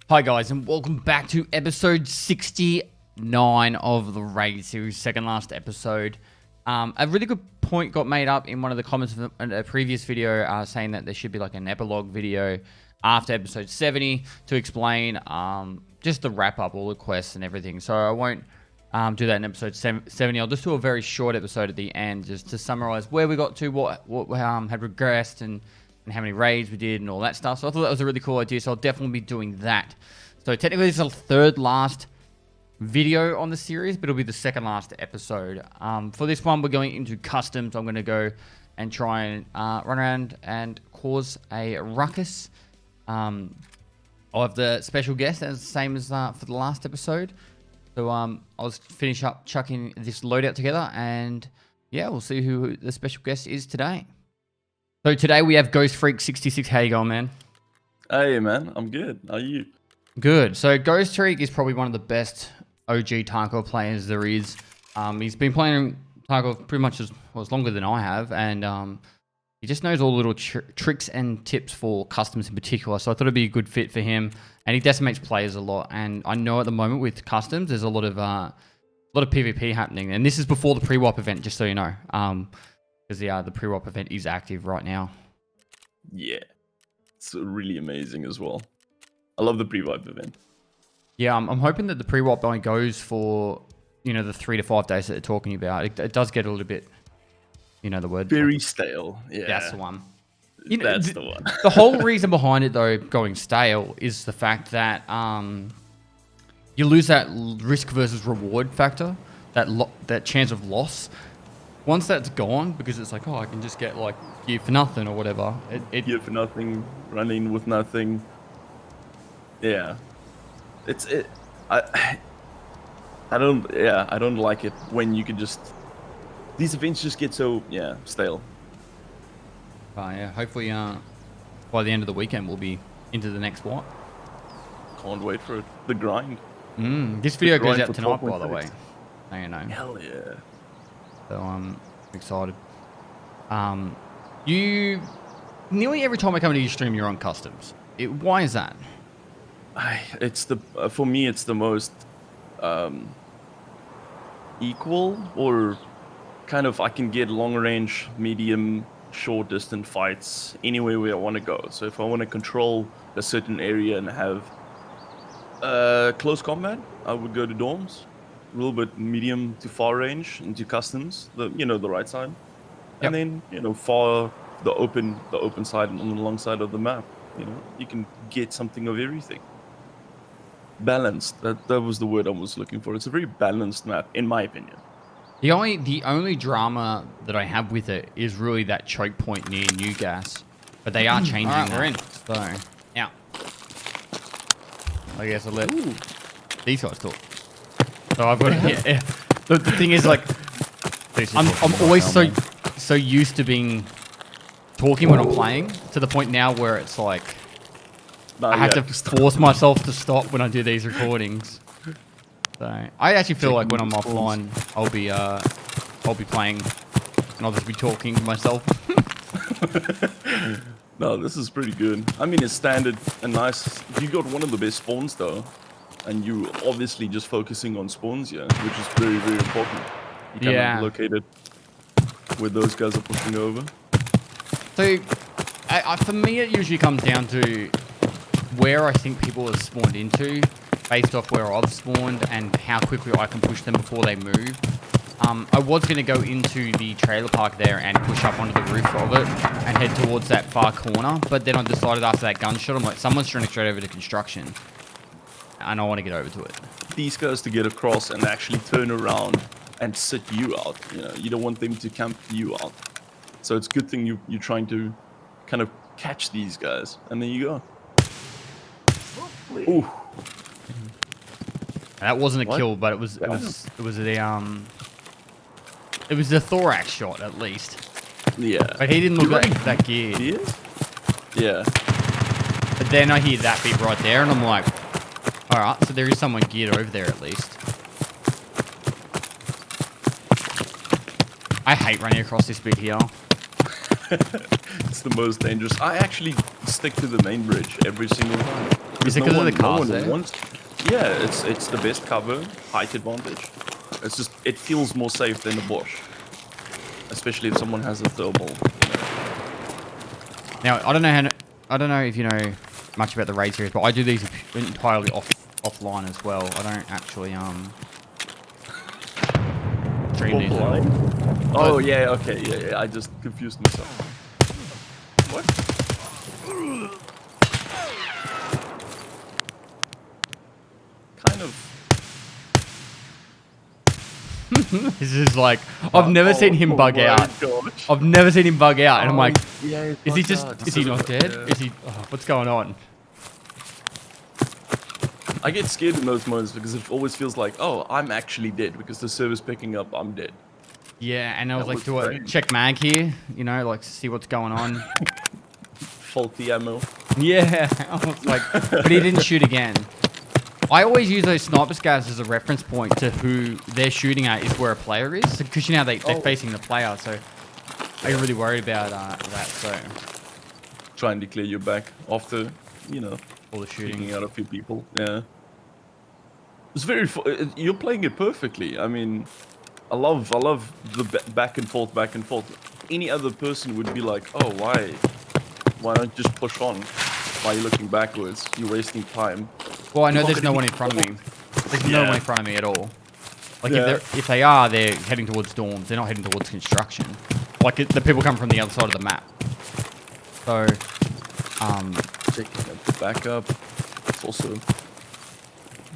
Hi guys, and welcome back to episode 69 of the Raid series, second last episode. A really good point got made up in one of the comments of a previous video saying that there should be like an epilogue video after episode 70 to explain just the wrap up, all the quests and everything. So I won't do that in episode 70. I'll just do a very short episode at the end just to summarize where we got to, what had regressed and how many raids we did and all that stuff. So I thought that was a really cool idea, so I'll definitely be doing that. So technically this is the third last video on the series, but it'll be the second last episode. For this one, we're going into customs. I'm going to go and try and run around and cause a ruckus. I'll have the special guest as the same as for the last episode. So I'll finish up chucking this loadout together, and yeah, we'll see who the special guest is today. So today we have Ghostfreak66. How you going, man? Hey, man. I'm good. How are you? Good. So Ghostfreak is probably one of the best OG Tarkov players there is. He's been playing Tarkov pretty much as longer than I have, and he just knows all the little tricks and tips for customs in particular. So I thought it'd be a good fit for him, and he decimates players a lot. And I know at the moment with customs, there's a lot of PvP happening, and this is before the pre-wop event, just so you know. Because the pre-wop event is active right now. Yeah, it's really amazing as well. I love the pre-wop event. Yeah, I'm hoping that the pre-wop only goes for, the 3 to 5 days that they're talking about. It does get a little bit, the word. Very stale. Yeah, that's the one. That's the one. The whole reason behind it, though, going stale is the fact that you lose that risk versus reward factor, that chance of loss. Once that's gone, because it's like, oh, I can just get like gear for nothing or whatever. Gear for nothing, running with nothing. Yeah, I don't like it when you can just, these events just get so stale. Yeah, hopefully by the end of the weekend we'll be into the next what? Can't wait for it. The grind. This video goes out tonight, by the way. Now you know. Hell yeah. So I'm excited. You nearly every time I come into your stream, you're on customs. Why is that? For me, it's the most equal, or kind of, I can get long range, medium, short distance fights anywhere where I want to go. So if I want to control a certain area and have close combat, I would go to dorms. A little bit medium to far range into customs, the right side, yep. And then far the open side and on the long side of the map. You can get something of everything. Balanced. That was the word I was looking for. It's a very balanced map, in my opinion. The only drama that I have with it is really that choke point near New Gas, but they are changing. All right, we're in. So yeah, I guess I'll let these guys talk. So I've got the thing is, like, I'm always so used to being talking when I'm playing, to the point now where it's like I have to force myself to stop when I do these recordings. So I actually feel like when I'm offline, I'll be playing and I'll just be talking to myself. No, this is pretty good. I mean, it's standard and nice. You got one of the best spawns though. And you obviously just focusing on spawns here, which is very, very important. You cannot locate it where those guys are pushing over. So, for me, it usually comes down to where I think people have spawned into, based off where I've spawned and how quickly I can push them before they move. I was going to go into the trailer park there and push up onto the roof of it and head towards that far corner, but then I decided after that gunshot, I'm like, someone's running straight over to construction. And I want to get over to it. These guys to get across and actually turn around and sit you out. You don't want them to camp you out. So it's a good thing you're trying to kind of catch these guys. And there you go. Ooh. That wasn't a kill, but it was the thorax shot at least. Yeah. But he didn't look that geared. He is? Yeah. But then I hear that beat right there, and I'm like, alright, so there is someone geared over there at least. I hate running across this bit here. It's the most dangerous. I actually stick to the main bridge every single time. Is it because of the cars one there? wants. Yeah, it's the best cover, height advantage. It's just it feels more safe than the bush, especially if someone has a thermal. Now I don't know if you know much about the raid series, but I do these entirely offline as well. I don't actually stream these at all. Offline? Oh yeah, okay, yeah. I just confused myself. What? Kind of. This is like I've never seen him bug out. Gosh. I've never seen him bug out, and I'm like, yeah, is he not dead? Yeah. Is he? Oh, what's going on? I get scared in those moments because it always feels like, oh, I'm actually dead because the server's picking up. I'm dead. Yeah, and I was That like, was do I strange. check mag here? You know, like see what's going on. Faulty ammo. Yeah, I was like, but he didn't shoot again. I always use those sniper scouts as a reference point to who they're shooting at is where a player is, because you know they're facing the player, so I get really worried about that. So Trying to clear you back after, all the shooting. taking out a few people. Yeah. It's very. You're playing it perfectly. I mean, I love the back and forth, back and forth. Any other person would be like, oh, why don't you just push on? Why are you looking backwards? You're wasting time. Well, I know there's no one in front of me. There's no one in front of me at all. Like Yeah. if they are, they're heading towards dorms. They're not heading towards construction. Like the people come from the other side of the map. So, Checking out the backup. It's also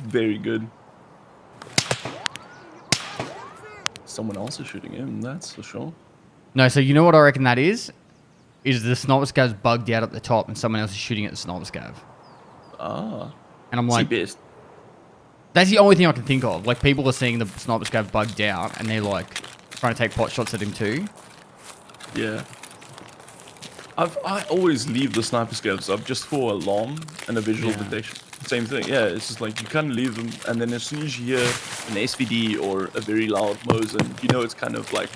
very good. Someone else is shooting him, that's for sure. no. So you know what I reckon that is? Is the sniper scav's bugged out at the top and someone else is shooting at the sniper scav. Ah. And I'm like, best. that's the only thing I can think of. Like people are seeing the sniper scav bugged out and they're like trying to take pot shots at him too. Yeah. I always leave the sniper scouts up just for alarm and a visual detection. Same thing, yeah. It's just like you kind of leave them, and then as soon as you hear an SVD or a very loud Mosin, you know it's kind of like,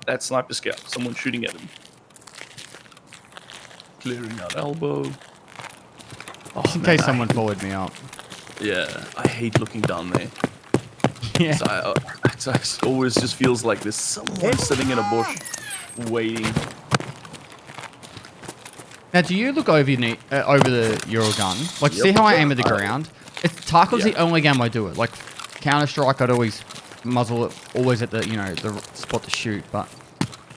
that's sniper scout. Someone shooting at him. Clearing out elbow. Oh, Just in man, case someone followed me up. Yeah, I hate looking down there. Yeah. So it always just feels like there's someone sitting in a bush waiting. Now, do you look over your over the Euro gun? Like, see how I aim at the ground? Tarkov's the only game I do it. Like, Counter-Strike, I'd always muzzle it, always at the, the spot to shoot. But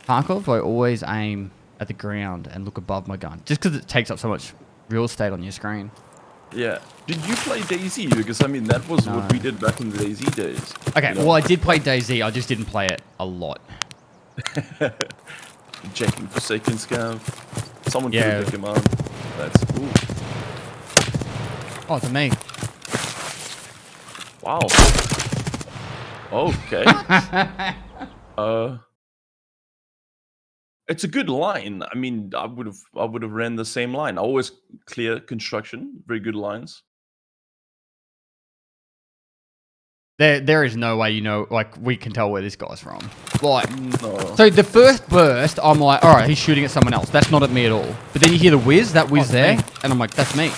Tarkov, I always aim at the ground and look above my gun. Just because it takes up so much real estate on your screen. Yeah. Did you play DayZ? Because, I mean, that was what we did back in the DayZ days. Okay, well, I did play DayZ. I just didn't play it a lot. Checking for second scav. Someone could Yeah. have picked him up. That's cool. Oh, it's me. Wow. Okay. It's a good line. I mean, I would have ran the same line. I always clear construction. Very good lines. There is no way like we can tell where this guy's from. Like, No. so the first burst, I'm like, all right, he's shooting at someone else. That's not at me at all. But then you hear the whiz, that whiz there, and I'm like, that's me.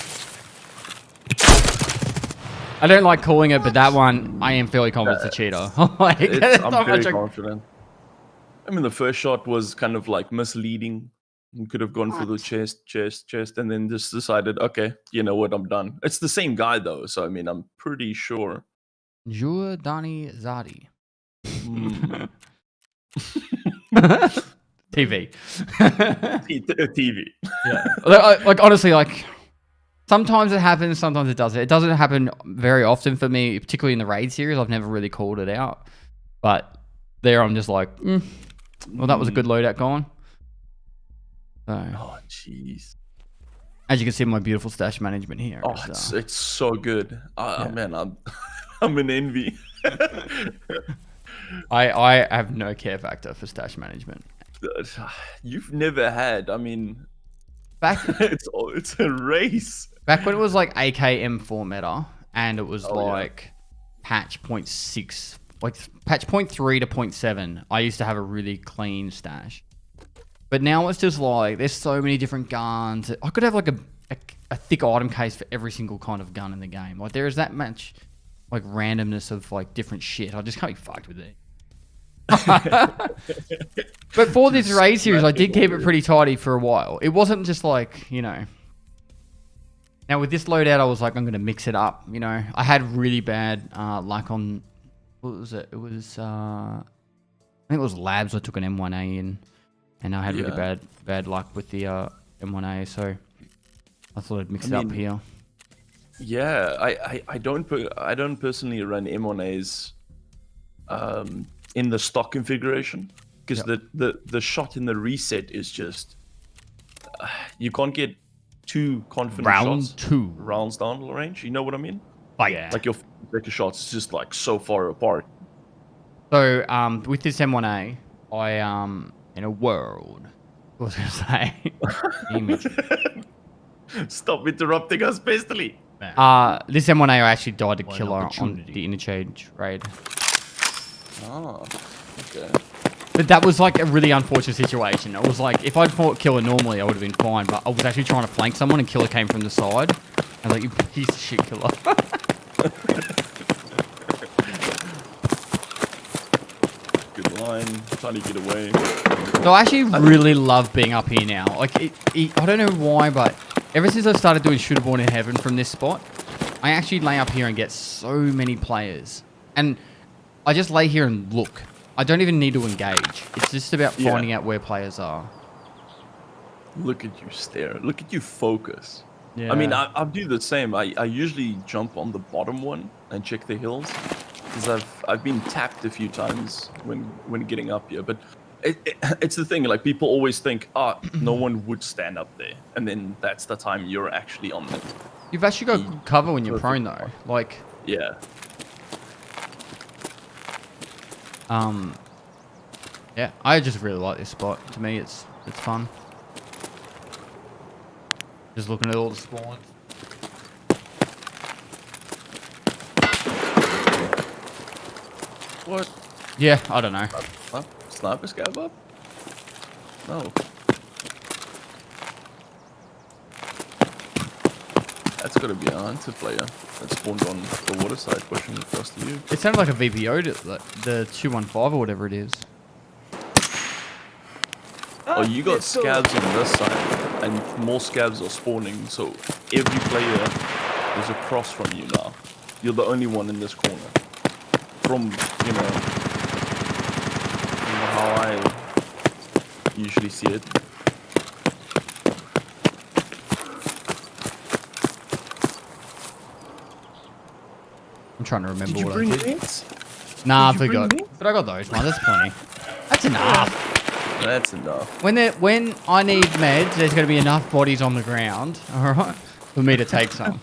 I don't like calling it, but that one, I am fairly confident it's a cheater. Like, I'm very confident. I mean, the first shot was kind of like misleading. You could have gone for the chest, and then just decided, okay, you know what, I'm done. It's the same guy though, so I mean, I'm pretty sure. Giordani Zadi. TV. TV. Yeah. Like honestly, like sometimes it happens, sometimes it doesn't. It doesn't happen very often for me, particularly in the raid series. I've never really called it out, but there I'm just like, well, that was a good loadout going. So, Oh, jeez. as you can see, my beautiful stash management here. Oh, it's so good. Man, I'm in envy. I have no care factor for stash management. You've never had. I mean, Back it's a race. back when it was like AK-M4 meta, and it was like patch 0.6, like patch 0.3 to 0.7, I used to have a really clean stash. But now it's just like there's so many different guns. I could have like a thick item case for every single kind of gun in the game. Like there is that much like randomness of like different shit. I just can't be fucked with it. But for this raid series, I did keep it pretty tidy for a while. It wasn't just like, you know. Now with this loadout, I was like, I'm going to mix it up. You know, I had really bad luck on, what was it? It was, I think it was labs. I took an M1A in, and I had really bad luck with the M1A. So I thought I'd mix it up here. Yeah, I don't personally run M1As in the stock configuration because the shot in the reset is just you can't get too confident rounds down the range. You know what I mean? Like your second shots is just like so far apart. So with this M1A, I in a world, what was I gonna say? Stop interrupting us, Pestily. This M1A I actually died to killer on the interchange raid. Oh, okay. But that was like a really unfortunate situation. It was like, if I'd fought killer normally, I would have been fine. But I was actually trying to flank someone and killer came from the side. I was like, you piece of shit, killer. Good line. Trying to get away. So I actually really love being up here now. Like, I don't know why, but ever since I started doing Shooter Born in Heaven from this spot, I actually lay up here and get so many players. And I just lay here and look. I don't even need to engage. It's just about finding out where players are. Look at you stare. Look at you focus. Yeah. I mean, I do the same. I usually jump on the bottom one and check the hills because I've been tapped a few times when getting up here. But it's the thing. Like people always think, no one would stand up there, and then that's the time you're actually on them. You've actually got good cover when you're prone though. Like yeah. Yeah, I just really like this spot. To me, it's fun. Just looking at all the spawns. What? Yeah, I don't know. Sniper scab up? No. That's got to be a hunter player that spawned on the water side pushing across to you. It sounded like a VPO, the 215 or whatever it is. Oh, you got scabs on this side, and more scabs are spawning, so every player is across from you now. You're the only one in this corner. From, you know how I usually see it. I'm trying to remember what I Did you did. bring mints? Nah, I forgot. But I got those, man. That's plenty. That's enough. That's enough. When I need meds, there's going to be enough bodies on the ground, all right, for me to take some.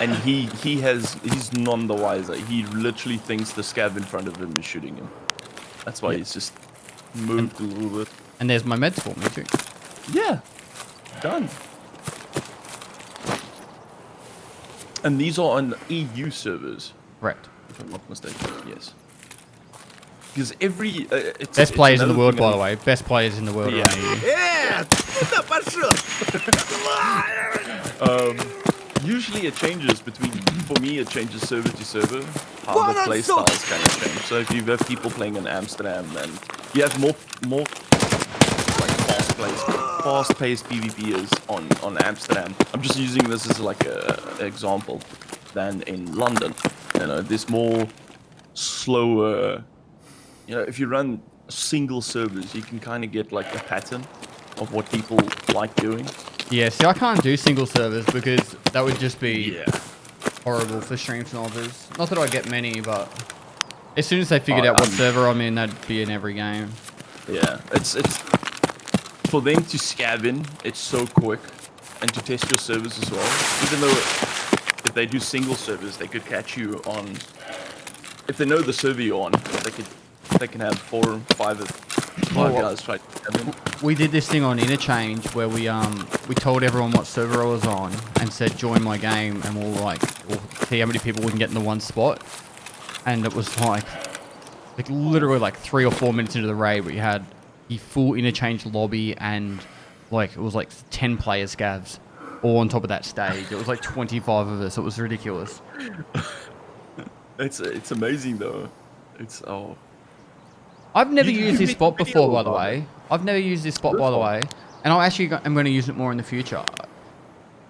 And he's none the wiser. He literally thinks the scab in front of him is shooting him. That's why he's just moved a little bit. And there's my meds for me too. Yeah, done. And these are on EU servers. Correct. If I'm not mistaken, yes. Because every... best players in the world, by the way. Best players in the world are on EU. Usually it changes between... For me, it changes server to server. How the play styles kind of change. So if you have people playing in Amsterdam, then you have more like fast-paced PvPers on Amsterdam. I'm just using this as like an example. Than in London. You know, there's more slower... You know, if you run single servers, you can kind of get like a pattern of what people like doing. Yeah, see, I can't do single servers because that would just be horrible for stream snipers. Not that I get many, but as soon as they figured out what server I'm in, that'd be in every game. Yeah, it's for them to scab in, it's so quick, and to test your servers as well. Even though if they do single servers, they could catch you on. If they know the server you're on, they can have 4 or 5 guys try to scab in. We did this thing on Interchange where we told everyone what server I was on and said join my game, and we'll see how many people we can get in the one spot. And it was like literally like 3 or 4 minutes into the raid, we had the full Interchange lobby and Like, it was like 10 player scavs all on top of that stage. It was like 25 of us. It was ridiculous. It's amazing though. It's I've never You used this make spot a before, video by the about way. I've never used this spot, This by the one? way. And I actually am going to use it more in the future.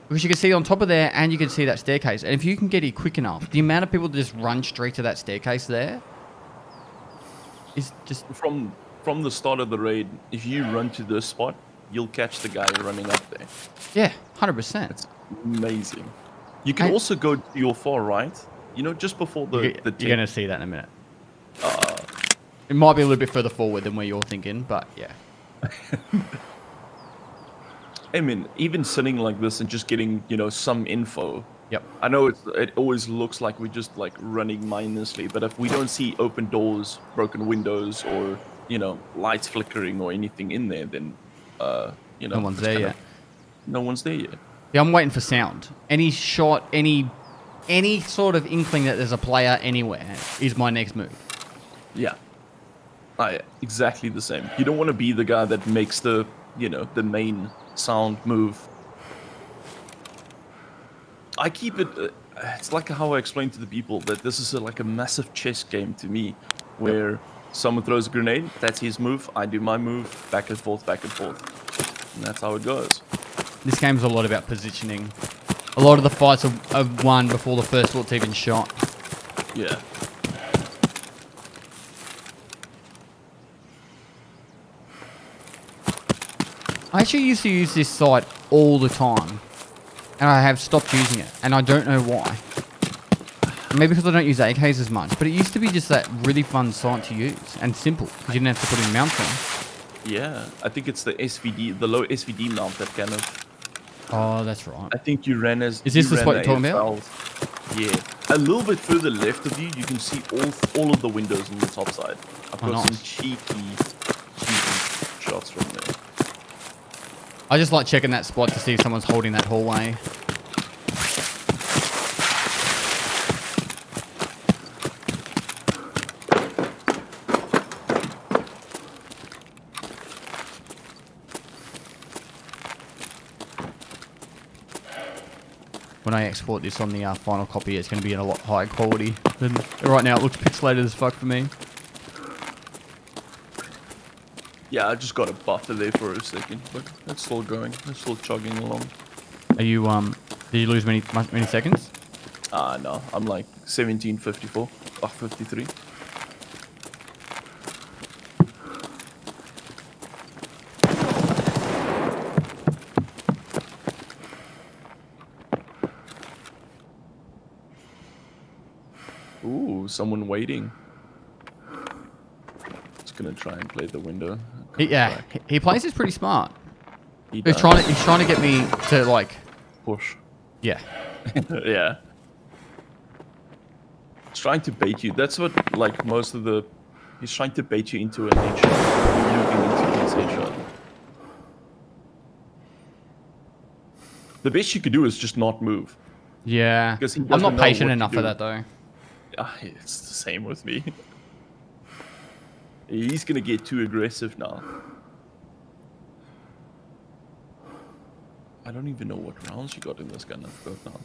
Because you can see on top of there, and you can see that staircase. And if you can get here quick enough, the amount of people that just run straight to that staircase there is just... From the start of the raid, if you run to this spot, you'll catch the guy running up there. Yeah, 100%. It's amazing. You can also go to your far right. You know, just before the You're going to see that in a minute. Uh, It might be a little bit further forward than where you're thinking, but yeah. I mean, even sitting like this and just getting, you know, some info. Yep. I know it always looks like we're just like running mindlessly, but if we don't see open doors, broken windows, or, you know, lights flickering or anything in there, then you know, No one's it's there kind yet. of- no one's there yet. Yeah, I'm waiting for sound. Any shot, any sort of inkling that there's a player anywhere is my next move. Yeah. Exactly the same. You don't want to be the guy that makes the, you know, the main sound move. I keep it... it's like how I explain to the people that this is like a massive chess game to me, where someone throws a grenade, that's his move, I do my move, back and forth, and that's how it goes. This game's a lot about positioning. A lot of the fights are won before the first bullet's even shot. Yeah. I actually used to use this site all the time. And I have stopped using it. And I don't know why. Maybe because I don't use AKs as much. But it used to be just that really fun site to use. And simple. Because you didn't have to put in mounts on. Yeah. I think it's the SVD, the low SVD mount that kind of... Oh, that's right. I think you ran as... Is this the ran spot you're talking about? AFL. Yeah. A little bit further left of you, you can see all of the windows on the top side. I've Oh, got some nice. cheeky shots from there. I just like checking that spot to see if someone's holding that hallway. When I export this on the final copy, it's going to be in a lot higher quality than right now. It looks pixelated as fuck for me. Yeah, I just got a buffer there for a second, but it's still going. It's still chugging along. Are you did you lose many seconds? No, I'm like 1754, 53. Ooh, someone waiting. Just gonna try and play the window. He plays this pretty smart. He He's does. trying to get me to like, Push. yeah. Yeah. He's trying to bait you. That's what, like, most of the... He's trying to bait you into an headshot. You're looking into his headshot. The best you could do is just not move. Yeah. Because he I'm doesn't not know patient what to enough for do. that though. It's the same with me. He's gonna get too aggressive now. I don't even know what rounds you got in this gun. I forgot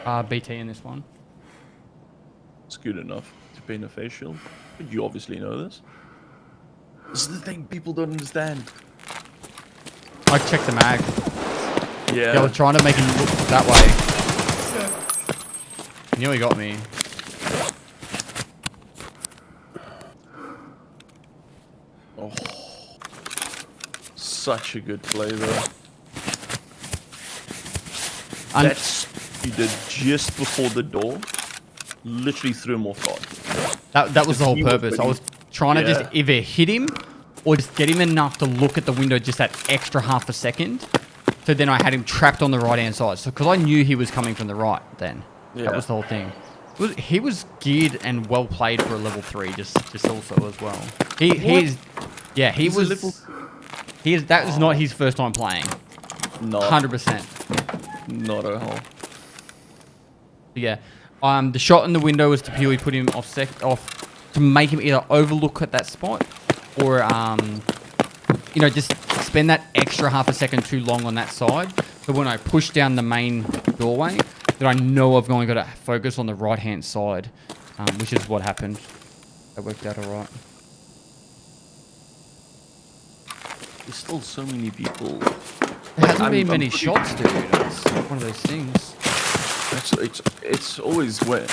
now. BT in this one. It's good enough to paint a face shield. But you obviously know this. This is the thing people don't understand. I checked the mag. Yeah. Yeah, I was trying to make him look that way. He nearly got me. Oh. Such a good play though. That's you did just before the door. Literally threw him off guard. That was the whole He was purpose. I ready. was trying to just Yeah. either hit him or just get him enough to look at the window just that extra half a second. So then I had him trapped on the right hand side. So because I knew he was coming from the right then. Yeah. That was the whole thing. He was geared and well played for a level 3 just also as well. He's He's a level- that was not his first time playing. No. 100%. Not at all. Yeah. The shot in the window was to purely put him off to make him either overlook at that spot or you know, just spend that extra half a second too long on that side. So when I push down the main doorway, that I know I've only got to focus on the right-hand side, which is what happened. That worked out all right. There's still so many people. There hasn't been many shots, dude. It's one of those things. It's always when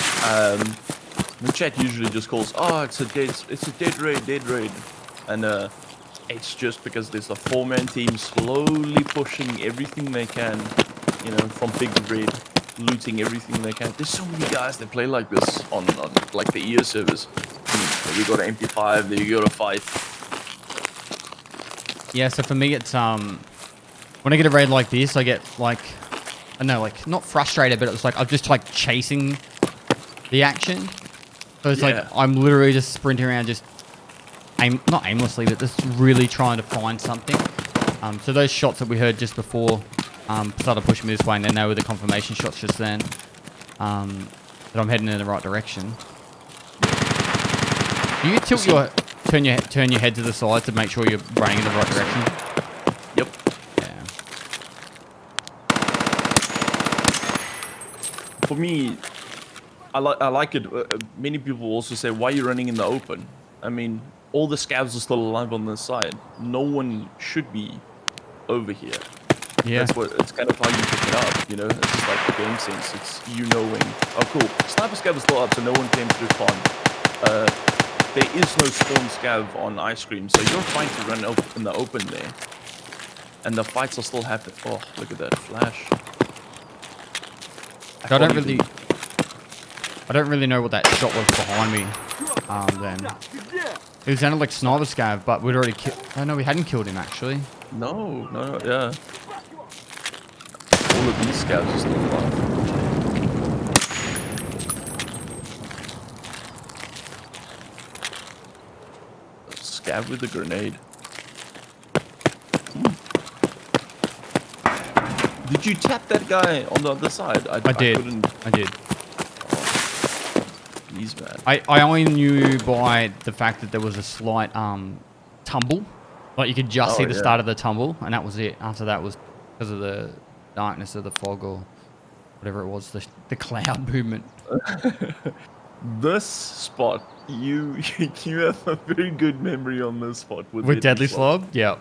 the chat usually just calls, oh, it's a dead raid, and it's just because there's a 4-man team slowly pushing everything they can, you know, from big red, looting everything they can. There's so many guys that play like this on like the EO servers. We got an MP5, there you go to fight. Yeah, so for me, it's when I get a raid like this, I get like, I don't know, like not frustrated, but it's like I'm just like chasing the action. So it's like I'm literally just sprinting around, just not aimlessly, but just really trying to find something. So those shots that we heard just before started pushing me this way, and then they were the confirmation shots just then that I'm heading in the right direction. Do you tilt turn your head to the side to make sure you're running in the right direction? Yep. Yeah. For me, I like it. Many people also say, why are you running in the open? I mean, all the scavs are still alive on this side. No one should be over here. Yeah. It's kind of how you pick it up, you know? It's just like the game sense. It's you knowing, oh cool, sniper scav is still up, so no one came through spawn. There is no spawn scav on ice cream, so you're fine to run in the open there. And the fights are still happening. Oh, look at that flash. I don't really know what that shot was behind me. Then it sounded like sniper scav, but we'd already killed. Oh no, we hadn't killed him actually. No, yeah. All of these scavs are still alive. Scav with a grenade. Did you tap that guy on the other side? I did. I did. Please, man. I only knew by the fact that there was a slight tumble. Like you could just see the start of the tumble, and that was it. After that was because of the darkness of the fog or whatever it was, the cloud movement. This spot, you have a very good memory on this spot with Deadly Slob. Yeah.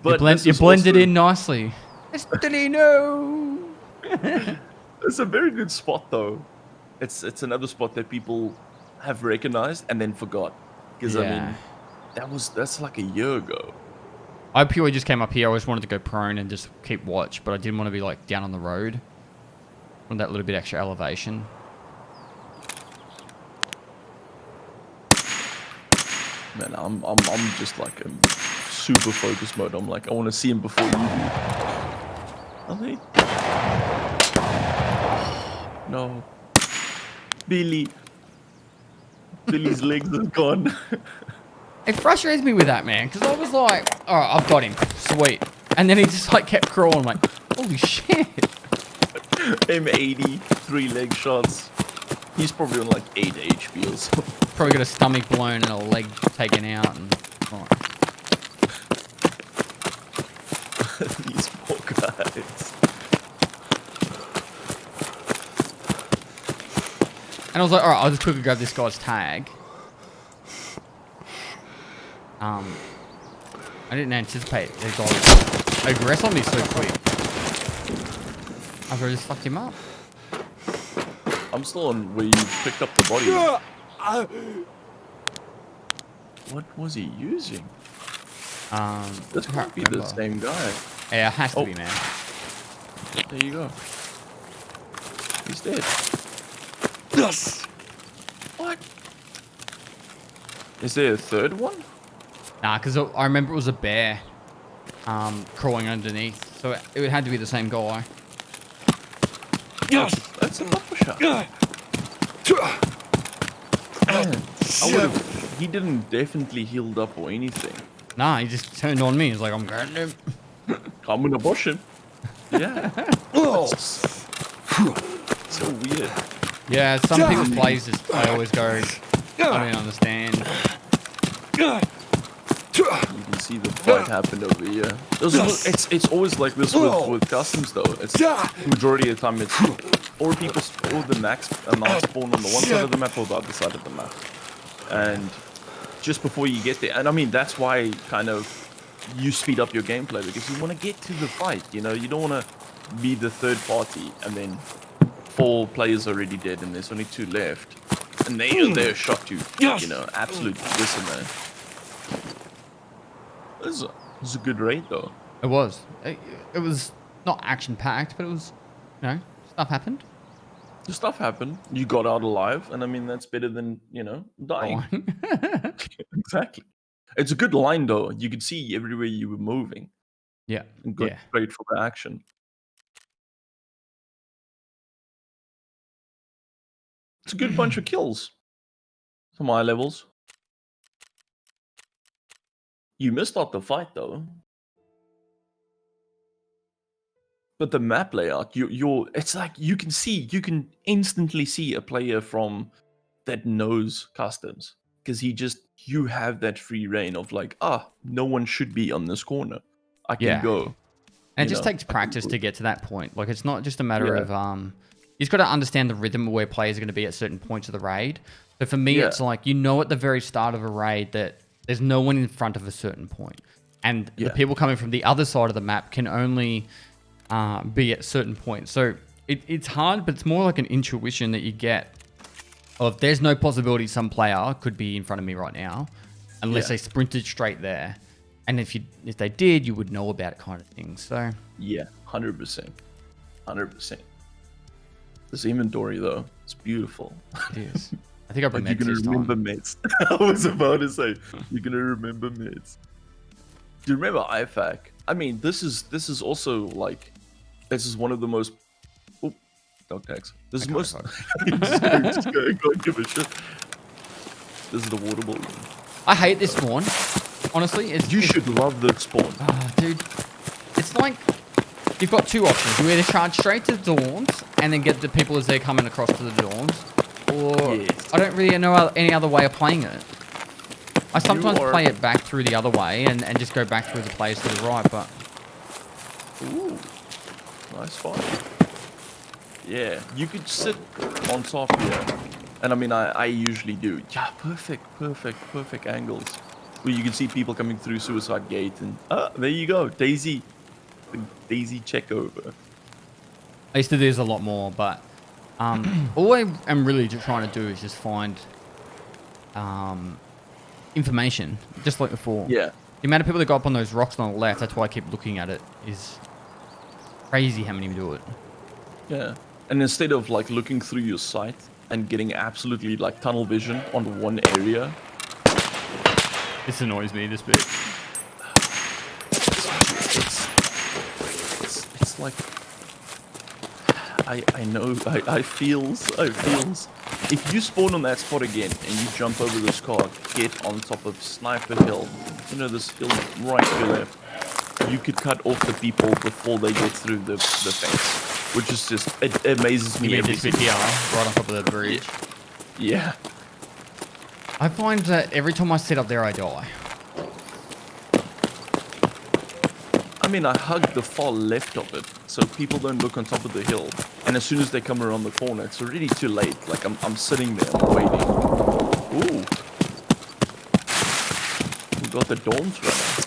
But you blended in nicely. Destiny, no. It's a very good spot though. It's another spot that people have recognized and then forgot. Because I mean, that's like a year ago. I purely just came up here. I always wanted to go prone and just keep watch, but I didn't want to be like down on the road. On that little bit extra elevation. Man, I'm just like in super focus mode. I'm like, I want to see him before you do. Are they? No. Billy's legs are gone. It frustrates me with that, man, because I was like, all right, I've got him. Sweet. And then he just like kept crawling. I'm like, holy shit. M80, 3 leg shots. He's probably on like 8 HP or so. Probably got a stomach blown and a leg taken out. And these poor guys. And I was like, all right, I'll just quickly grab this guy's tag. I didn't anticipate the guy would aggress on me so quick. After I just fucked him up. I'm still on where you picked up the body. What was he using? This can't be the same guy. Yeah, it has to be, man. There you go. He's dead. Yes. What? Is there a third one? Nah, because I remember it was a bear crawling underneath. So it had to be the same guy. Yes. That's a pusher. He didn't definitely healed up or anything. Nah, he just turned on me. He's like, I'm getting him. I'm gonna push him. Yeah. So weird. Yeah, some people's plays just, I always go, I don't understand. You can see the fight happen over here. It's always like this with customs though. It's the majority of the time it's or the max amount spawn on the one side of the map or the other side of the map. And just before you get there, and I mean that's why kind of you speed up your gameplay because you want to get to the fight. You know, you don't want to be the third party and then 4 players already dead and there's only 2 left, and they're shot you. You know, absolute decimate. This is a good raid though. It was. It was not action packed, but it was, you know, stuff happened. The stuff happened. You got out alive, and I mean that's better than, you know, dying. Exactly. It's a good line though. You could see everywhere you were moving. Yeah. And go straight for the action. It's a good bunch of kills. Some high levels. You missed out the fight though. But the map layout, it's like you can instantly see a player from that knows customs. Because you have that free reign of like, no one should be on this corner. I can go. And it just takes practice to get to that point. Like it's not just a matter of you just got to understand the rhythm of where players are going to be at certain points of the raid. So for me, it's like, you know, at the very start of a raid that there's no one in front of a certain point. And the people coming from the other side of the map can only be at certain points. So it's hard, but it's more like an intuition that you get of there's no possibility some player could be in front of me right now unless they sprinted straight there. And if they did, you would know about it, kind of thing. So yeah, 100%. 100%. This inventory though, it's beautiful. It is. I think I bring like meds you're this gonna remember time. meds. I was about to say you're gonna remember meds. Do you remember IFAC? I mean, this is also like, this is one of the most. Oh, dog tags. This is most. Just go give a shit. This is the water ball. I hate this spawn. Honestly, you should love the spawn. Dude, it's like you've got 2 options. You either charge straight to the dawns and then get the people as they're coming across to the dawns, or I don't really know any other way of playing it. I sometimes play it back through the other way and just go back through the players to the right, but... Ooh, nice fight. Yeah, you could sit on top here. And I mean, I usually do. Yeah, perfect angles. Where you can see people coming through Suicide Gate and... there you go, Daisy. The Daisy check over. I used to do this a lot more, but... all I am really just trying to do is just find... information, just like before. Yeah. The amount of people that go up on those rocks on the left, that's why I keep looking at it, is crazy how many do it. Yeah. And instead of like looking through your sight and getting absolutely like tunnel vision on one area. This annoys me this bit. It's like I know I feels. If you spawn on that spot again and you jump over this car, get on top of Sniper Hill, you know, this hill right to your left, you could cut off the people before they get through the fence, which is just, it amazes me. You mean this bit here, right on top of the bridge? Yeah. I find that every time I sit up there, I die. I mean, I hug the far left of it, so people don't look on top of the hill. And as soon as they come around the corner, it's already too late. Like, I'm sitting there, I'm waiting. Ooh. We got the Dorms runner.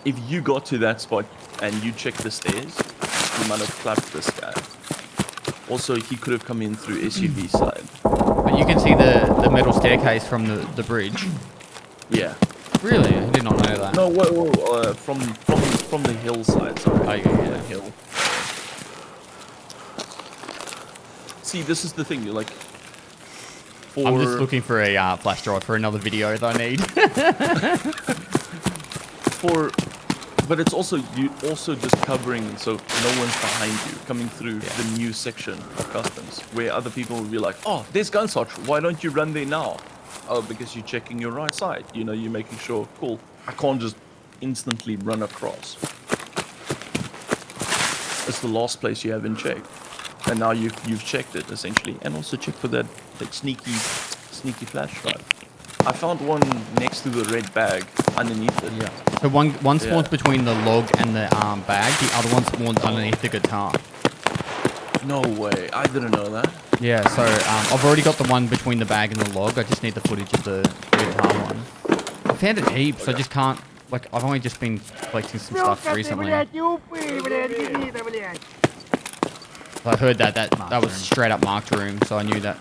If you got to that spot and you checked the stairs, you might have clapped this guy. Also, he could have come in through SUV side. But you can see the metal staircase from the bridge. Yeah. Really? I did not know that. No, well, from the hillside, sorry. Oh, yeah. The hill. See, this is the thing, you're like... I'm just looking for a flash drive for another video that I need. But it's also, you also just covering, so no one's behind you, coming through the new section of customs, where other people will be like, oh, there's gunshot, why don't you run there now? Oh, because you're checking your right side. You know, you're making sure, cool, I can't just instantly run across. It's the last place you haven't checked. And now you've checked it, essentially. And also check for that That sneaky flash drive. I found one next to the red bag underneath it. Yeah. So one spawns between the log and the bag. The other one spawns underneath the guitar. No way. I didn't know that. Yeah. So I've already got the one between the bag and the log. I just need the footage of the guitar one. I found it heaps. I just can't. Like I've only just been collecting some stuff recently. I heard that was straight up marked room, so I knew that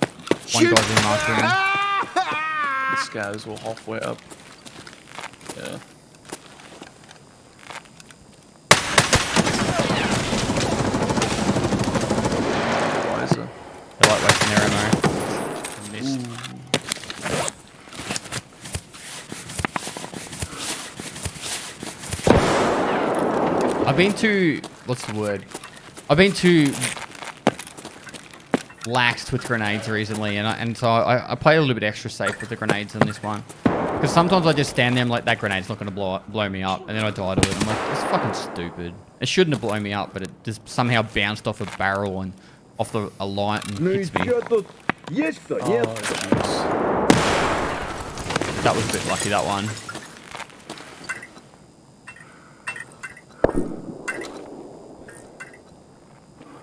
one guy's in marked room. The scavs were halfway up. Yeah. Wiser. They like wasting their ammo. Missed. I've been too, what's the word? I've been too laxed with grenades recently, and so I play a little bit extra safe with the grenades in this one. Because sometimes I just stand there and I'm like, that grenade's not going to blow me up, and then I die to it. I'm like, it's fucking stupid. It shouldn't have blown me up, but it just somehow bounced off a barrel and off a light and hits me. Oh, That was a bit lucky, that one.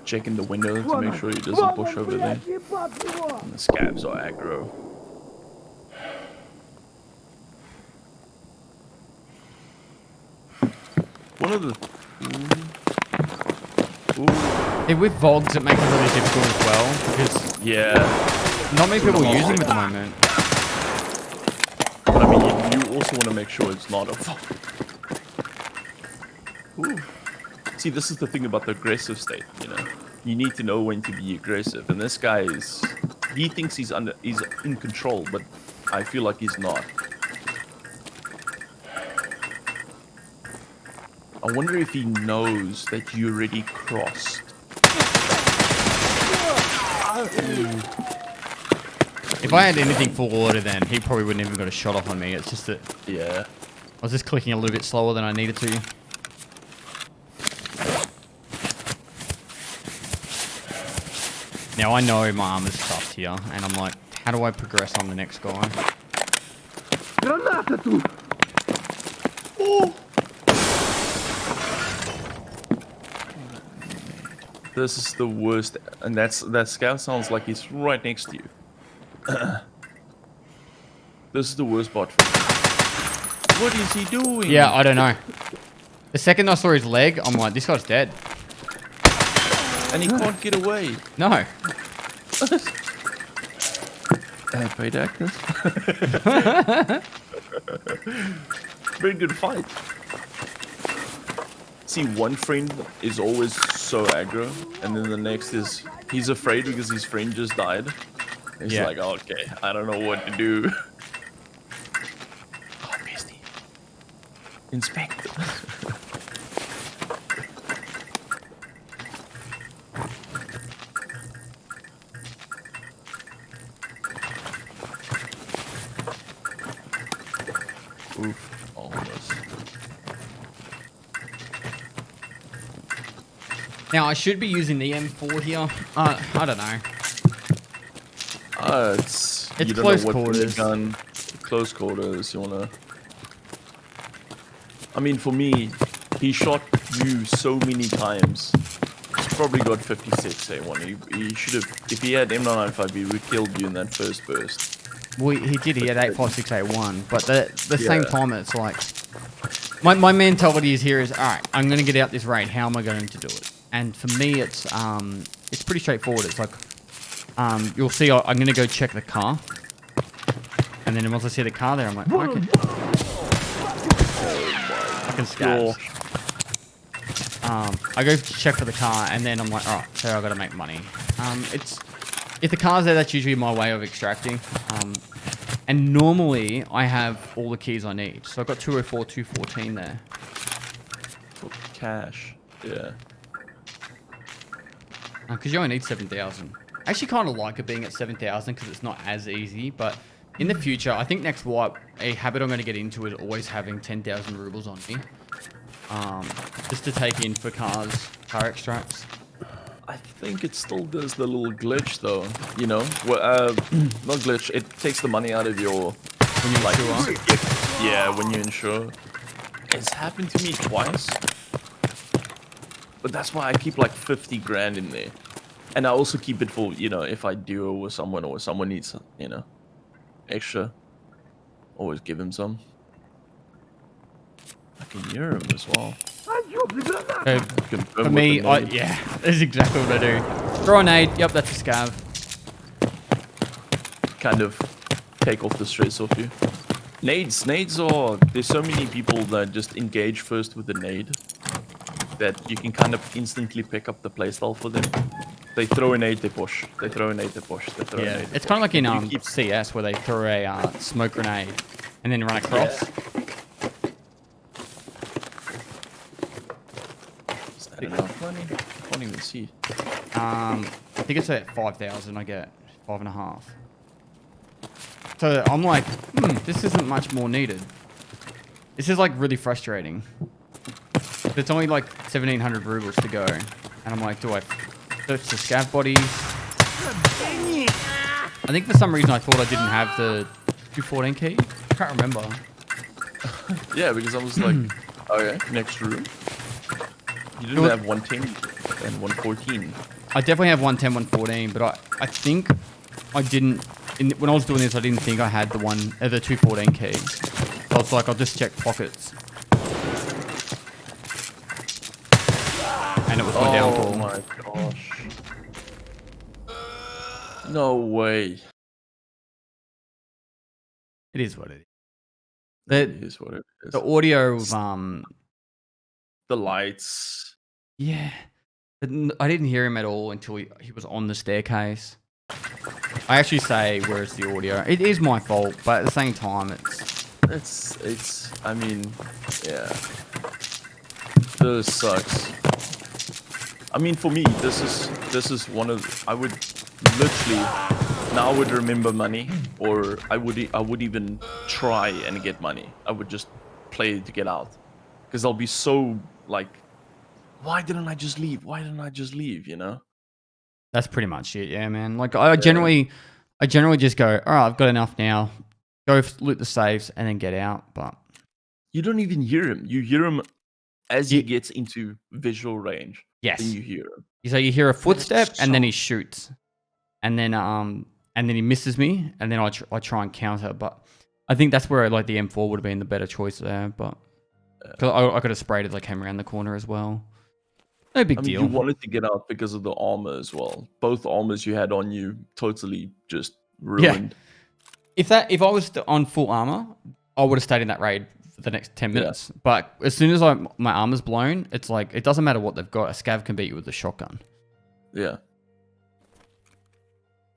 checking the window to make sure he doesn't push over there. And the scabs are aggro. One of the... Ooh. Yeah, with VOGs, it makes it really difficult as well, because not many people are using them at the moment. But I mean, you also want to make sure it's not a VOG. Ooh. See, this is the thing about the aggressive state, you know. You need to know when to be aggressive, and this guy is... He thinks he's in control, but I feel like he's not. I wonder if he knows that you already crossed. If I had anything full order, then he probably wouldn't even got a shot off on me. It's just that Yeah. I was just clicking a little bit slower than I needed to. Now I know my arm is stuffed here, and I'm like, how do I progress on the next guy? Oh. This is the worst, and that scout sounds like he's right next to you. This is the worst bot. What is he doing? Yeah, I don't know. The second I saw his leg, I'm like, this guy's dead. And he can't get away. No. Paid actors. Very good fight. See, one friend is always so aggro, and then the next is he's afraid because his friend just died. He's like, oh, okay, I don't know what to do. Oh, Pestily. Inspect. Oof, almost. Now I should be using the M4 here. I don't know. It's It's you don't close know what quarters. Gun, close quarters. You wanna. I mean, for me, he shot you so many times. He's probably got 56 A1. He should have. If he had M995, he would have killed you in that first burst. Well, he did. He had 85681, but the same time, it's like my mentality is here is all right. I'm going to get out this raid. How am I going to do it? And for me, it's pretty straightforward. It's like you'll see. I'm going to go check the car, and then once I see the car there, I'm like, okay. Fucking scabs. I go check for the car, and then I'm like, all right, so I got to make money. If the car's there, that's usually my way of extracting. And normally, I have all the keys I need. So I've got 204, 214 there. For cash. Yeah. Because you only need 7,000. I actually kind of like it being at 7,000 because it's not as easy. But in the future, I think next wipe, a habit I'm going to get into is always having 10,000 rubles on me. Just to take in for car extracts. I I think it still does the little glitch though. You know, not glitch. It takes the money out of your When you insure. yeah, when you insure. It's happened to me twice, but that's why I keep like 50 grand in there, and I also keep it for if I duo with someone or someone needs extra. Always give him some. I can hear him as well. So, for me, yeah, that's exactly what I do. Throw a nade. Yep, that's a scav. Kind of take off the stress off you. Nades are... There's so many people that just engage first with the nade that you can kind of instantly pick up the playstyle for them. They throw a nade, they push. They throw a nade, they push. They throw a nade, they it's kind of like in keep... CS where they throw a smoke grenade and then run across. Yeah. Is that enough money? I can't even see. I think it's at 5,000. I get 5.5. So I'm like, this isn't much more needed. This is like really frustrating. It's only like 1,700 rubles to go, and I'm like, do I search the scav bodies? I think for some reason I thought I didn't have the 214 key. I can't remember. Yeah, because I was like, okay, next room. You didn't have 110 and 114. I definitely have 110, 114, but I think I didn't. When I was doing this, I didn't think I had the 214 key. So I was like, I'll just check pockets. And it was my downfall. Oh my gosh. No way. It is what it is. It is what it is. The audio of the lights. Yeah. I didn't hear him at all until he was on the staircase. I actually say, where's the audio? It is my fault, but at the same time, it's. I mean, yeah. This sucks. I mean, for me, this is one of. I would literally now I would remember money, or I would even try and get money. I would just play to get out, because I'll be so like, why didn't I just leave? Why didn't I just leave? You know. That's pretty much it, yeah, man. Like I generally just go, all right, I've got enough now. Go loot the safes and then get out. But you don't even hear him. You hear him as he gets into visual range. Yes. Then you hear him. So you hear a footstep and then he shoots, and then he misses me, and then I try and counter. But I think that's where like the M4 would have been the better choice there. But cause I could have sprayed it like came around the corner as well. No big deal. You wanted to get out because of the armor as well. Both armors you had on you totally just ruined. Yeah. If I was on full armor, I would have stayed in that raid for the next 10 minutes. Yeah. But as soon as my armor's blown, it's like, it doesn't matter what they've got. A scav can beat you with a shotgun. Yeah.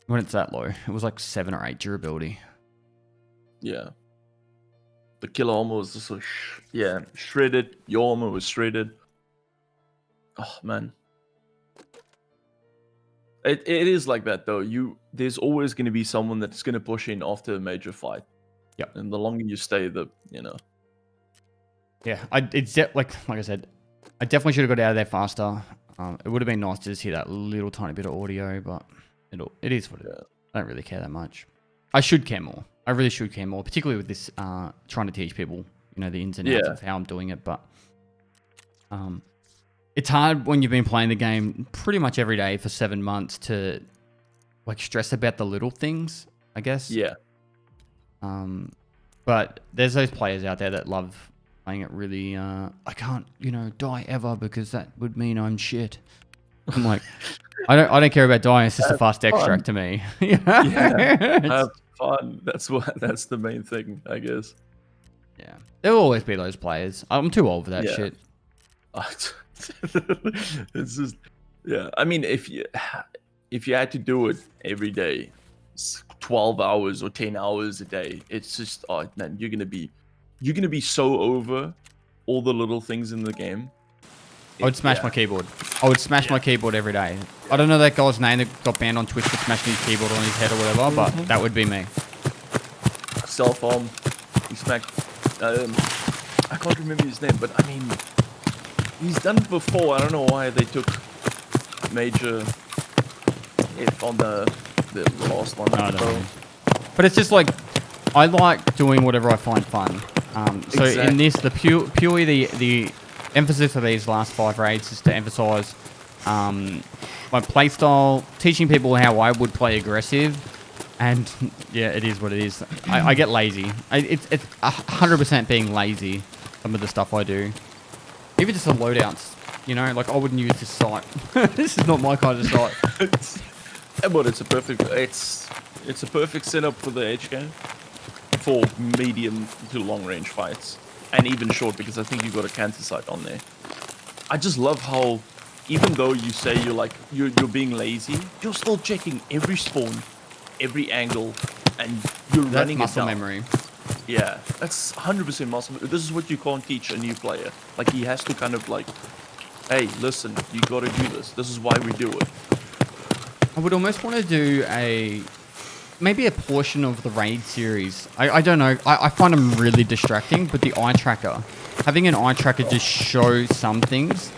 When it's that low, it was like 7 or 8 durability. Yeah. The killer armor was also shredded. Your armor was shredded. Oh man, it is like that though. There's always going to be someone that's going to push in after a major fight. Yeah, and the longer you stay, Yeah, like I said, I definitely should have got out of there faster. It would have been nice to just hear that little tiny bit of audio, but it is what it is. I don't really care that much. I should care more. I really should care more, particularly with this trying to teach people, the ins and outs of how I'm doing it. But it's hard when you've been playing the game pretty much every day for 7 months to like stress about the little things, I guess. Yeah. But there's those players out there that love playing it really. I can't, die ever because that would mean I'm shit. I'm like, I don't care about dying. It's just a fast extract to me. Yeah. Have fun. That's the main thing, I guess. Yeah. There'll always be those players. I'm too old for that shit. It's just, I mean, if you had to do it every day, 12 hours or 10 hours a day, it's just, oh man, you're gonna be so over all the little things in the game. I would smash my keyboard. I would smash my keyboard every day. I don't know that guy's name that got banned on Twitch for smashing his keyboard on his head or whatever, but that would be me. Self-harm. He smacked. I can't remember his name, but I mean, he's done it before. I don't know why they took major F on the last one. No, I don't know. But it's just like, I like doing whatever I find fun. So in this, purely the emphasis of these last 5 raids is to emphasize my playstyle, teaching people how I would play aggressive, and yeah, it is what it is. I get lazy. It's 100% being lazy. Some of the stuff I do, even just the loadouts. You know, like I wouldn't use this site. This is not my kind of site. But it's a perfect setup for the HK for medium to long range fights, and even short, because I think you've got a cancer sight on there. I just love how, even though you say you're being lazy, you're still checking every spawn, every angle, and you're running muscle it down. memory. Yeah, that's 100% muscle. This is what you can't teach a new player. Like, he has to kind of like, hey, listen, you got to do this. This is why we do it. I would almost want to do maybe a portion of the raid series. I don't know. I find them really distracting, but the eye tracker, having an eye tracker just show some things,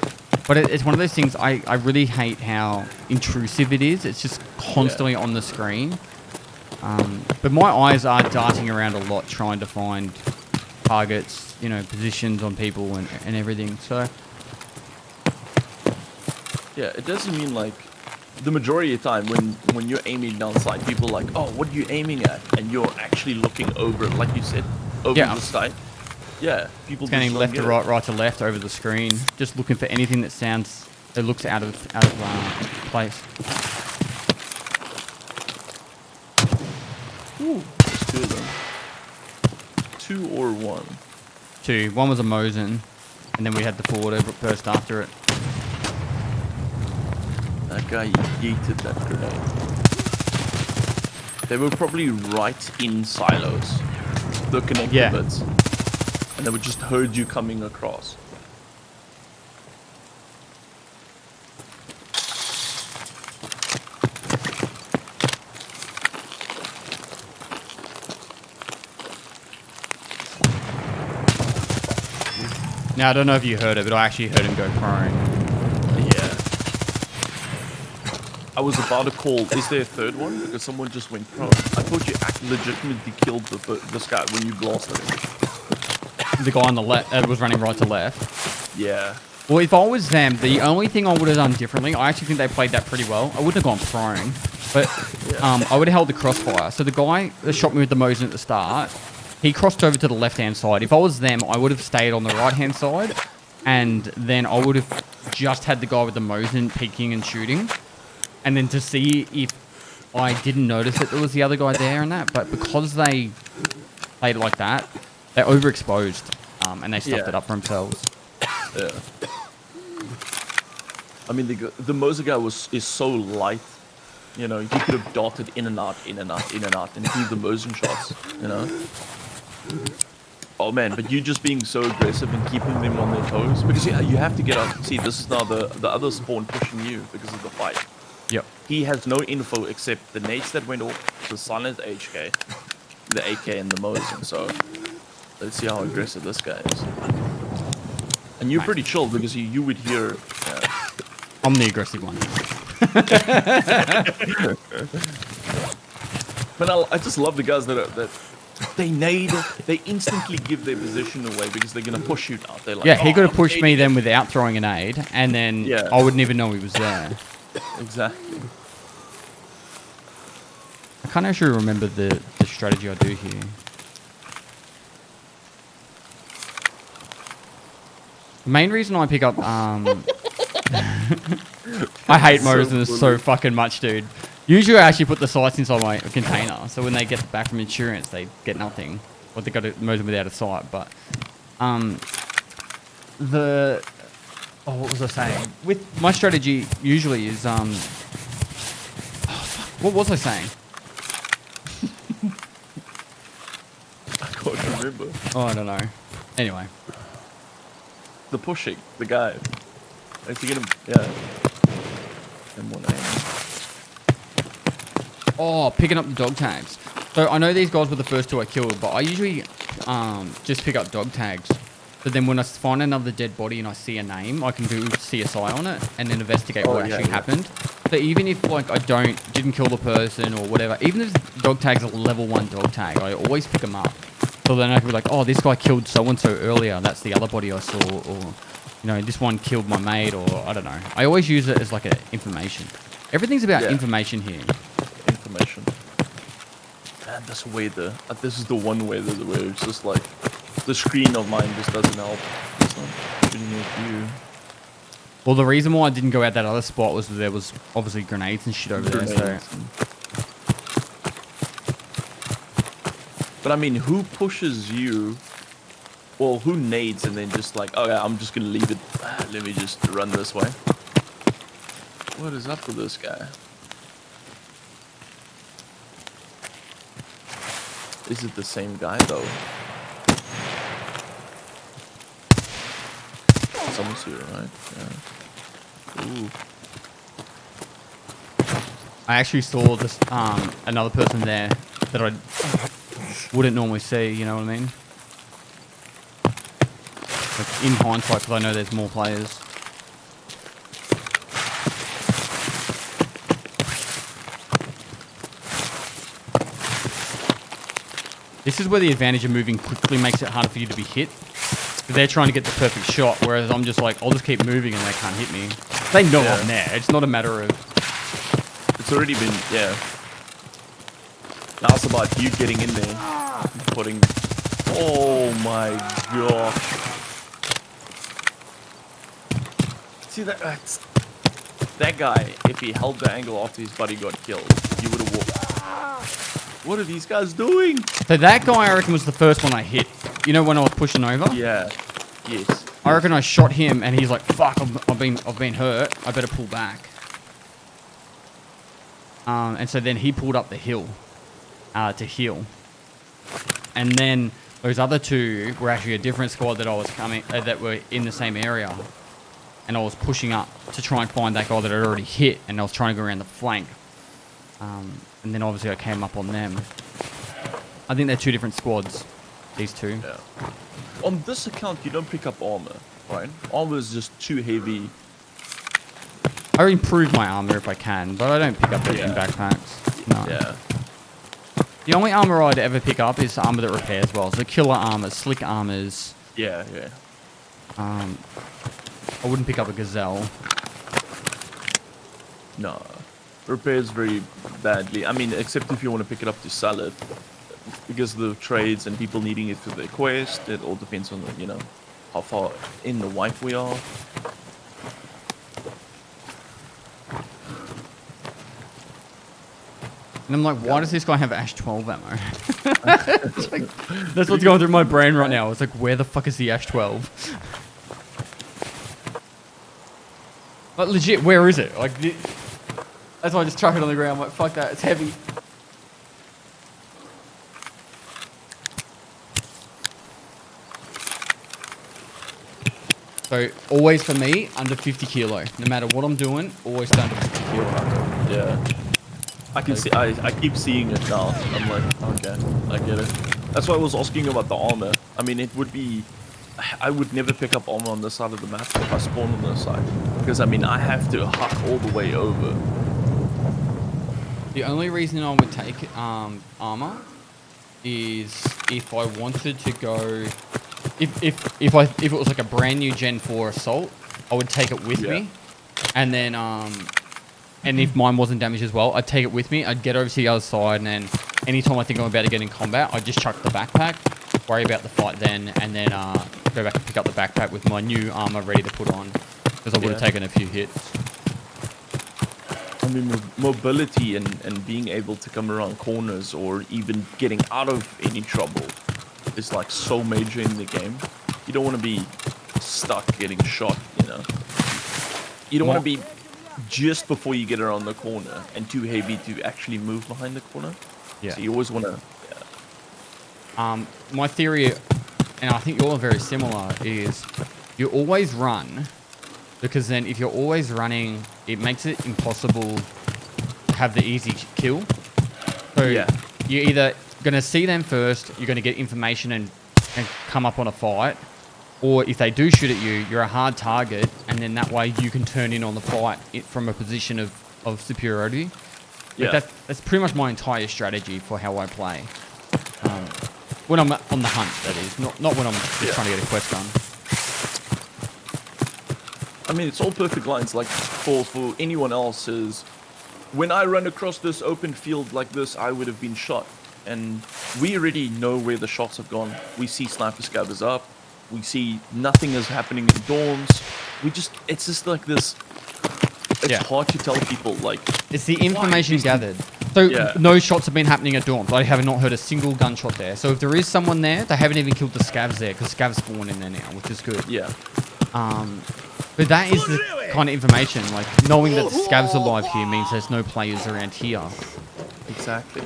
but it's one of those things I really hate how intrusive it is. It's just constantly on the screen. But my eyes are darting around a lot trying to find targets, you know, positions on people and everything. So yeah, it doesn't mean like the majority of the time when you're aiming down sight, people are like, oh, what are you aiming at? And you're actually looking over, like you said, over the sight. Yeah, people scanning left to right, right to left over the screen, just looking for anything that looks out of place. Ooh, there's 2 of them. 2 or 1? 2. One was a Mosin, and then we had the forward burst after it. That guy yeeted that grenade. They were probably right in silos, the connector bits, and they would just heard you coming across. Now, I don't know if you heard it, but I actually heard him go prone. Yeah. I was about to call, is there a 3rd one? Because someone just went prone. I thought you legitimately killed this guy when you blasted him. The guy on the left that was running right to left. Yeah. Well, if I was them, the only thing I would have done differently, I actually think they played that pretty well. I wouldn't have gone prone, but I would have held the crossfire. So the guy that shot me with the Mosin at the start, he crossed over to the left-hand side. If I was them, I would have stayed on the right-hand side, and then I would have just had the guy with the Mosin peeking and shooting, and then to see if I didn't notice that there was the other guy there and that. But because they played it like that, they overexposed, and they stuffed it up for themselves. Yeah. I mean, the Mosin guy is so light. You know, he could have darted in and out, in and out, in and out, and threw the Mosin shots, you know? Oh man, but you just being so aggressive and keeping them on their toes, because you have to get up. See, this is now the other spawn pushing you because of the fight. Yep. He has no info except the nades that went off, the silent HK, the AK, and the Mosin. So let's see how aggressive this guy is. And you're pretty chill because you would hear. I'm the aggressive one. But I just love the guys that they nade, they instantly give their position away because they're gonna push you now. They're like, Yeah, he could have pushed me then without throwing an aid, and then Yeah. I wouldn't even know he was there. Exactly. I can't actually remember the strategy I do here. The main reason I pick up, I hate Mosin so fucking much, dude. Usually I actually put the sights inside my container, so when they get back from insurance, they get nothing. Or they got a Mosin without a sight, but... what was I saying? With my strategy usually is, what was I saying? I can't remember. Oh, I don't know. Anyway. The pushing, the guy. I see him, yeah. And one aim. Oh, picking up the dog tags. So I know these guys were the first 2 I killed, but I usually just pick up dog tags. So then when I find another dead body and I see a name, I can do CSI on it and then investigate what actually happened. So even if like I didn't kill the person or whatever, even if the dog tag's a level 1 dog tag, I always pick them up. So then I can be like, oh, this guy killed so-and-so earlier. That's the other body I saw. Or, you know, this one killed my mate, or I don't know. I always use it as like information. Everything's about information here. Information. And this weather. This is the one weather where it's just like the screen of mine just doesn't help. It's not shooting at you. Well, the reason why I didn't go out that other spot was that there was obviously grenades and shit over there. So. But I mean, who pushes you? Well, who nades and then just like, oh yeah, I'm just gonna leave it. Let me just run this way. What is up with this guy? Is it the same guy though? Someone's here, right? Yeah. Ooh. I actually saw this another person there that I wouldn't normally see. You know what I mean? Like in hindsight, because I know there's more players. This is where the advantage of moving quickly makes it harder for you to be hit. They're trying to get the perfect shot, whereas I'm just like, I'll just keep moving and they can't hit me. They know I'm there. It's not a matter of... It's already been, yeah. Now it's about you getting in there. Putting... Oh my gosh. See, that guy, if he held the angle after his buddy got killed, you would have walked. What are these guys doing? So that guy, I reckon, was the first one I hit. You know when I was pushing over? Yeah. Yes. I reckon I shot him, and he's like, "Fuck! I've been hurt. I better pull back." And so then he pulled up the hill to heal, and then those other two were actually a different squad that I was coming that were in the same area, and I was pushing up to try and find that guy that I'd already hit, and I was trying to go around the flank, and then obviously I came up on them. I think they're two different squads. These two. Yeah. On this account, you don't pick up armor, right? Armor is just too heavy. I improve my armor if I can, but I don't pick up it in backpacks. No. Yeah. The only armor I'd ever pick up is armor that repairs well. So killer armor, slick armors. Yeah, yeah. I wouldn't pick up a gazelle. No. Repairs very badly. I mean, except if you want to pick it up to sell it. Because of the trades and people needing it for their quest, it all depends on, you know, how far in the wipe we are. And I'm like, why does this guy have Ash 12 ammo? Like, that's what's going through my brain right now. It's like, where the fuck is the Ash 12? Like, legit, where is it? Like, that's why I just chuck it on the ground. I'm like, fuck that, it's heavy. So always for me, under 50 kilo. No matter what I'm doing, always under 50 kilo. Yeah. I can see, I keep seeing it now. I'm like, okay, I get it. That's why I was asking about the armor. I mean, it would be, I would never pick up armor on this side of the map if I spawn on this side. Because I mean, I have to huck all the way over. The only reason I would take armor is if I wanted to go... If it was like a brand new Gen 4 assault, I would take it with me, and then and if mine wasn't damaged as well, I'd take it with me. I'd get over to the other side, and then anytime I think I'm about to get in combat, I'd just chuck the backpack, worry about the fight then, and then go back and pick up the backpack with my new armor ready to put on, because I would have taken a few hits. I mean, mobility and being able to come around corners or even getting out of any trouble is like so major in the game. You don't want to be stuck getting shot, you know. You don't want to be just before you get around the corner and too heavy to actually move behind the corner. Yeah. So you always want to... Yeah. My theory, and I think you're all very similar, is you always run, because then if you're always running, it makes it impossible to have the easy kill. So you're either going to see them first, you're going to get information and come up on a fight, Or if they do shoot at you, you're a hard target, and then that way you can turn in on the fight from a position of superiority. Yeah. But that's pretty much my entire strategy for how I play. When I'm on the hunt, that is. Not when I'm just trying to get a quest done. I mean, it's all perfect lines. Like, for anyone else is, when I run across this open field like this, I would have been shot. And we already know where the shots have gone. We see sniper scabbers up. We see nothing is happening in dorms. It's just like this. It's hard to tell people, like... It's the information gathered. So no shots have been happening at dorms. I have not heard a single gunshot there. So if there is someone there, they haven't even killed the scavs there, because scavs spawn in there now, which is good. Yeah. But that is the kind of information, like, knowing that the scavs are live here means there's no players around here. Exactly.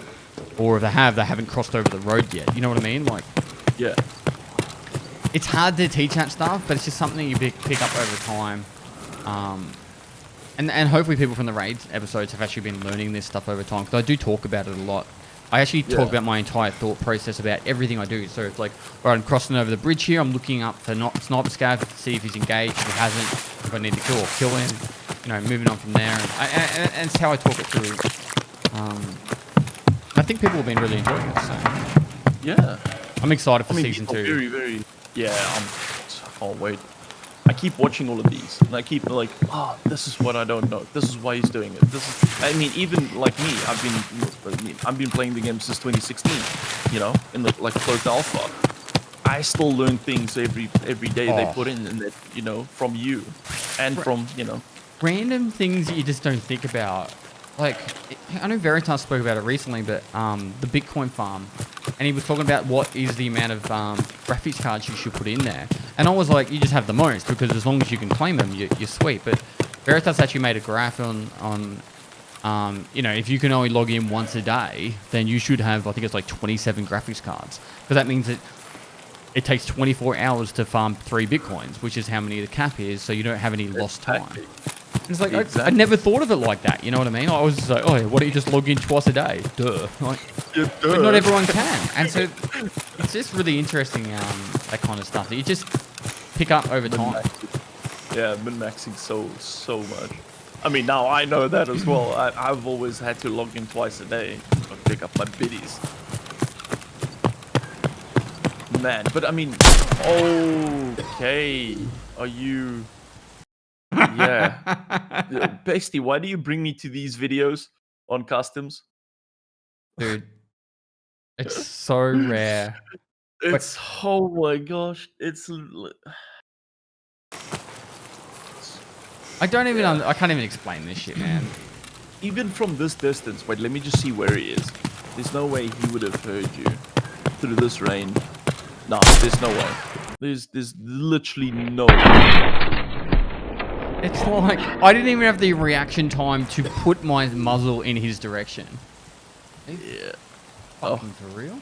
Or if they haven't crossed over the road yet. You know what I mean? Like, yeah. It's hard to teach that stuff, but it's just something you pick up over time. And hopefully people from the raids episodes have actually been learning this stuff over time, because I do talk about it a lot. I actually talk about my entire thought process about everything I do. So it's like, all right, I'm crossing over the bridge here. I'm looking up for sniper scav to see if he's engaged. If he hasn't, if I need to kill or kill him. You know, moving on from there. And it's how I talk it through. I think people have been really enjoying it. So yeah. I'm excited for season 2. Very, very. Yeah, I can't wait. I keep watching all of these, and I keep like, oh, this is what I don't know. This is why he's doing it. This is. I mean, even like me, I've been playing the game since 2016. You know, in the like closed alpha. I still learn things every day they put in, and that, you know, from you, and from, you know, random things that you just don't think about. Like, I know Veritas spoke about it recently, but the Bitcoin farm, and he was talking about what is the amount of graphics cards you should put in there. And I was like, you just have the most, because as long as you can claim them, you're sweet. But Veritas actually made a graph on you know, if you can only log in once a day, then you should have, I think it's like 27 graphics cards. Because that means that it takes 24 hours to farm 3 Bitcoins, which is how many the cap is, so you don't have any lost time. It's like, I never thought of it like that, you know what I mean? I was just like, oh, why don't you just log in twice a day? Duh. Like, but not everyone can. And so it's just really interesting, that kind of stuff that you just pick up over time. Yeah, min-maxing so much. I mean, now I know that as well. I've always had to log in twice a day to pick up my biddies. Man, but I mean, okay, are you... Yeah. Pestily, why do you bring me to these videos on customs? Dude, it's so rare. It's, oh my gosh, it's... I don't even, I can't even explain this shit, man. Even from this distance, wait, let me just see where he is. There's no way he would have heard you through this rain. No, there's no way. There's literally no way. It's like, I didn't even have the reaction time to put my muzzle in his direction. Yeah. Fucking for real?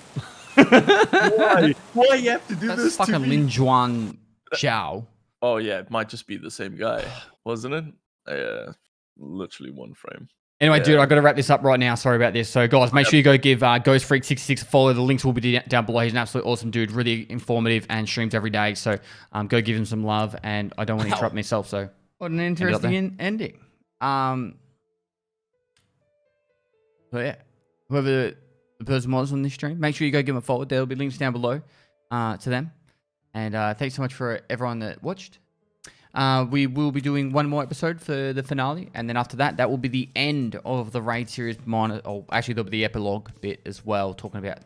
Why? Why you have to do That's this to fucking me? Lin Juan Zhao. Oh yeah, it might just be the same guy, wasn't it? Yeah, literally one frame. Anyway, dude, I got to wrap this up right now. Sorry about this. So, guys, make sure you go give Ghostfreak66 a follow. The links will be down below. He's an absolute awesome dude, really informative, and streams every day. So, go give him some love. And I don't want to interrupt myself. So, what an interesting ending. So yeah, whoever the person was on this stream, make sure you go give them a follow. There'll be links down below to them. And thanks so much for everyone that watched. We will be doing one more episode for the finale, and then after that, that will be the end of the raid series. Actually, there'll be the epilogue bit as well, talking about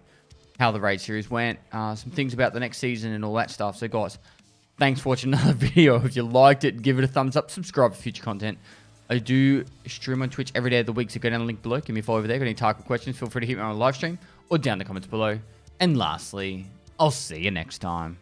how the raid series went, some things about the next season and all that stuff. So, guys, thanks for watching another video. If you liked it, give it a thumbs up, subscribe for future content. I do stream on Twitch every day of the week, so go down the link below, give me a follow over there. Got any Tarkov questions, feel free to hit me on a live stream or down in the comments below. And lastly, I'll see you next time.